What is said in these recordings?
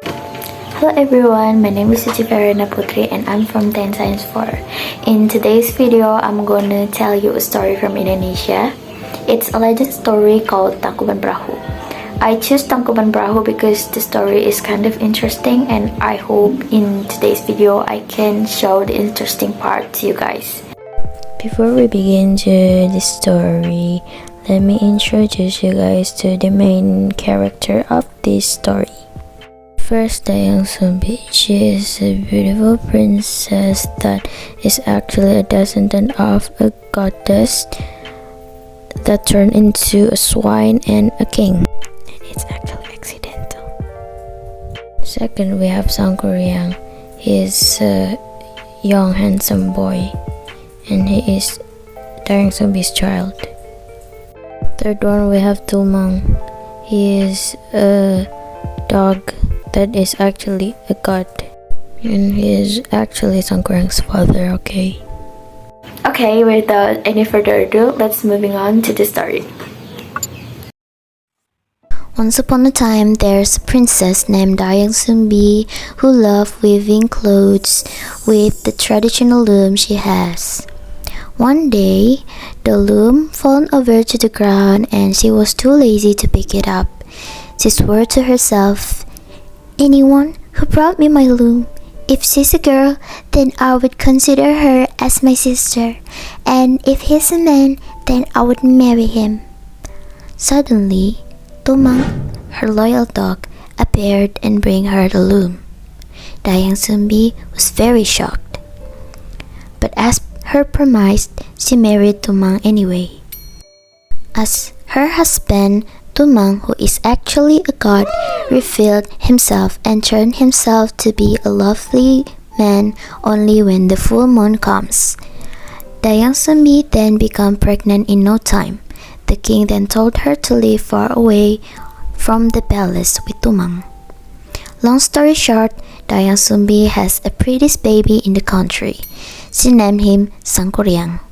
Hello everyone, my name is Nucivera and I'm from 10 Science 4. In today's video, I'm gonna tell you a story from Indonesia. It's a legend story called Tangkuban Perahu. I choose Tangkuban Perahu because the story is kind of interesting and I hope in today's video I can show the interesting part to you guys. Before we begin to the story, let me introduce you guys to the main character of this story. First, Dayang Sumbi. She is a beautiful princess that is actually a descendant of a goddess that turned into a swine and a king. And it's actually accidental. Second, we have Sangkuriang. He is a young handsome boy and he is Dayang Sumbi's child. Third one, we have Tumang. He is a dog that is actually a god, and he is actually Sangkuriang's father. Okay, without any further ado, let's moving on to the story. Once upon a time, there's a princess named Dayang Sumbi who loved weaving clothes with the traditional loom she has. One day, the loom fell over to the ground and she was too lazy to pick it up. She swore to herself, "Anyone who brought me my loom, if she's a girl, then I would consider her as my sister, and if he's a man, then I would marry him." Suddenly, Tumang, her loyal dog, appeared and bring her the loom. Dayang Sumbi was very shocked. But as her promised, she married Tumang anyway. As her husband, Tumang, who is actually a god, revealed himself and turned himself to be a lovely man only when the full moon comes. Dayang Sumbi then became pregnant in no time. The king then told her to live far away from the palace with Tumang. Long story short, Dayang Sumbi has a prettiest baby in the country. She named him Sangkuriang.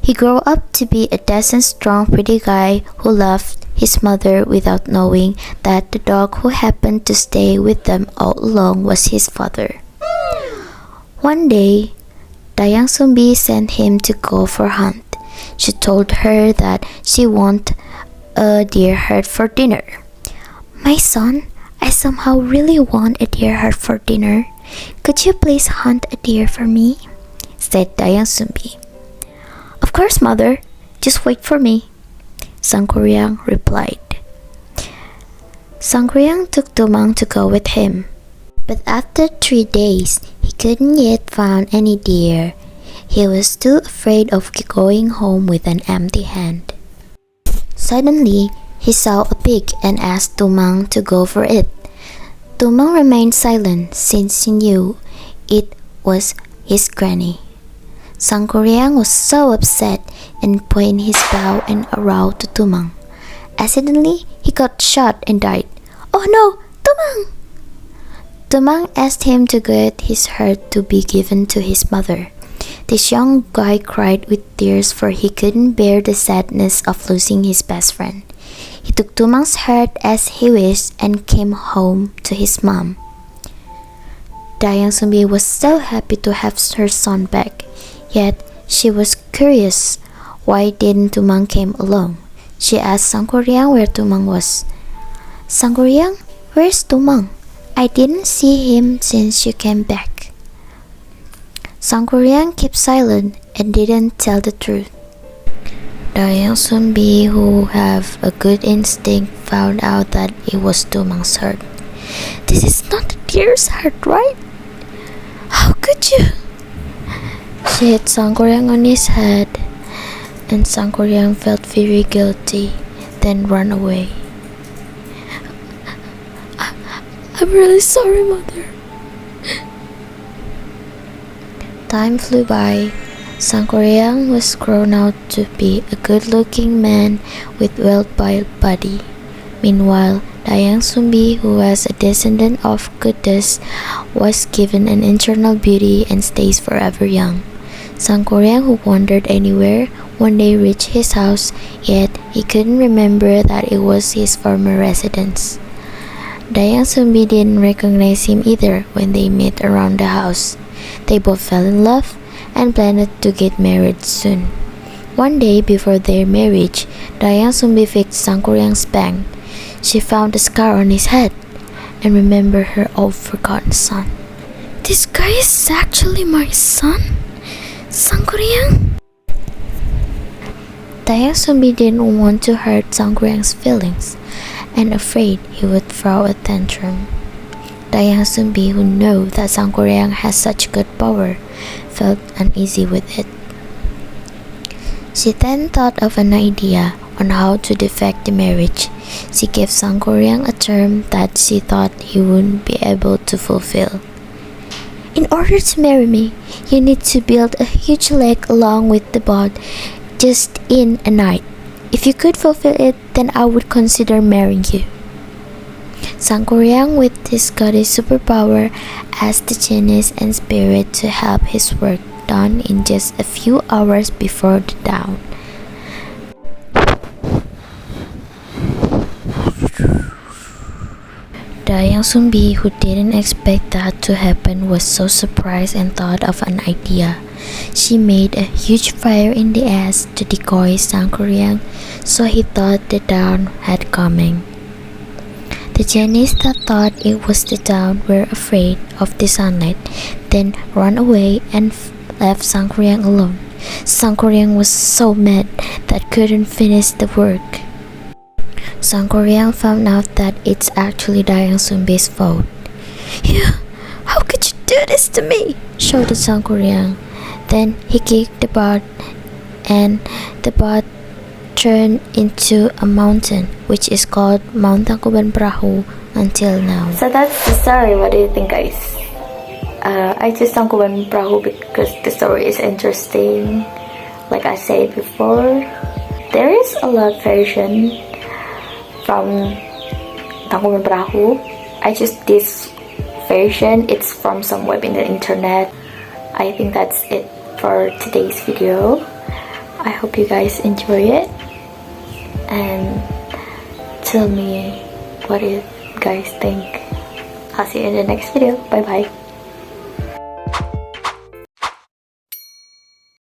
He grew up to be a decent, strong, pretty guy who loved his mother without knowing that the dog who happened to stay with them all along was his father. One day, Dayang Sumbi sent him to go for a hunt. She told her that she wanted a deer head for dinner. "My son, I somehow really want a deer head for dinner. Could you please hunt a deer for me?" said Dayang Sumbi. "Of course, mother. Just wait for me," Sangkuriang replied. Sangkuriang took Tumang to go with him. But after 3 days, he couldn't yet find any deer. He was too afraid of going home with an empty hand. Suddenly, he saw a pig and asked Tumang to go for it. Tumang remained silent since he knew it was his granny. Sangkuriang was so upset and pointed his bow and arrow to Tumang. Accidentally, he got shot and died. "Oh no, Tumang!" Tumang asked him to get his heart to be given to his mother. This young guy cried with tears for he couldn't bear the sadness of losing his best friend. He took Tumang's heart as he wished and came home to his mom. Dayang Sumbi was so happy to have her son back. Yet, she was curious why didn't Tumang came along. She asked Sangkuriang where Tumang was. "Sangkuriang, where's Tumang? I didn't see him since you came back." Sangkuriang kept silent and didn't tell the truth. Dayang Sumbi, who have a good instinct, found out that it was Tumang's heart. "This is not the deer's heart, right? How could you?" She hit Sangkuriang on his head, and Sangkuriang felt very guilty, then ran away. "I'm really sorry, mother." Time flew by. Sangkuriang was grown out to be a good-looking man with well-built body. Meanwhile, Dayang Sumbi, who was a descendant of goddess, was given an eternal beauty and stays forever young. Sangkuriang, who wandered anywhere, one day reached his house, yet he couldn't remember that it was his former residence. Dayang Sumbi didn't recognize him either when they met around the house. They both fell in love and planned to get married soon. One day before their marriage, Dayang Sumbi fixed Sangkuriang's bang. She found a scar on his head and remembered her old forgotten son. This guy is actually my son? Sangkuriang? Dayang Sumbi didn't want to hurt Sangkuriang's feelings and afraid he would throw a tantrum. Dayang Sumbi, who knew that Sangkuriang has such good power, felt uneasy with it. She then thought of an idea on how to defect the marriage. She gave Sangkuriang a term that she thought he wouldn't be able to fulfill. In order to marry me, you need to build a huge lake along with the boat just in a night. If you could fulfill it, then I would consider marrying you. Sangkuriang, with his goddess superpower, asked the genies and spirit to help his work done in just a few hours before the dawn. Dayang Sumbi, who didn't expect that to happen, was so surprised and thought of an idea. She made a huge fire in the ash to decoy Sangkuriang, so he thought the dawn had coming. The genies that thought it was the dawn were afraid of the sunlight, then ran away and left Sangkuriang alone. Sangkuriang was so mad that couldn't finish the work. Sangkuriang found out that it's actually Dayang Sumbi's fault. "You, how could you do this to me?" shouted Sangkuriang. Then he kicked the boat, and the boat turned into a mountain, which is called Mount Tangkuban Perahu until now. So that's the story. What do you think, guys? I choose Tangkuban Perahu because the story is interesting. Like I said before, there is a lot version from Tangkuban Perahu. I choose this version. It's from some web in the internet. I think that's it for today's video. I hope you guys enjoy it, and tell me what you guys think. I'll see you in the next video. Bye bye.